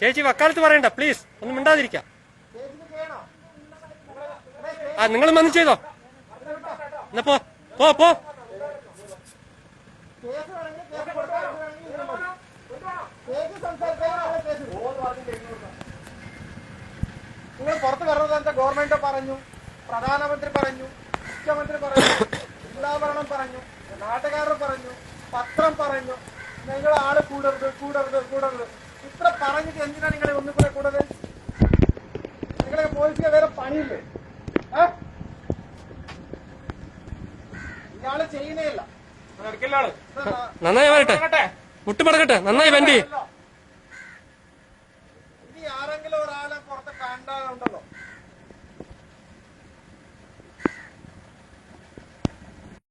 ചേച്ചി വക്കാലത്ത് പറയണ്ട പ്ലീസ്, ഒന്നും മിണ്ടാതിരിക്കാം. ആ നിങ്ങൾ വന്ന് ചെയ്തോ, എന്നാ പോ പോ പോ. നിങ്ങൾ പുറത്ത് പറഞ്ഞത് ഗവൺമെന്റ് പറഞ്ഞു, പ്രധാനമന്ത്രി പറഞ്ഞു, മുഖ്യമന്ത്രി പറഞ്ഞു, ജില്ലാ ഭരണം പറഞ്ഞു, നാട്ടുകാർ പറഞ്ഞു, പത്രം പറഞ്ഞു, നിങ്ങൾ ആള് കൂടരുത് കൂടരുത് കൂടരുത്. ഇത്ര പറഞ്ഞിട്ട് എന്തിനാണ് നിങ്ങളെ ഒന്നും കൂടെ കൂടരുത്? നിങ്ങളെ പോലീസിന് വേറെ പണിയില്ലേ? ഇയാള് ചെയ്യുന്നേയില്ല. നന്നായി വരട്ടെ, മുട്ടുമടക്കട്ടെ, നന്നായി വണ്ടി. ഇനി ആരെങ്കിലും ഒരാളെ പുറത്ത് കണ്ടാലുണ്ടല്ലോ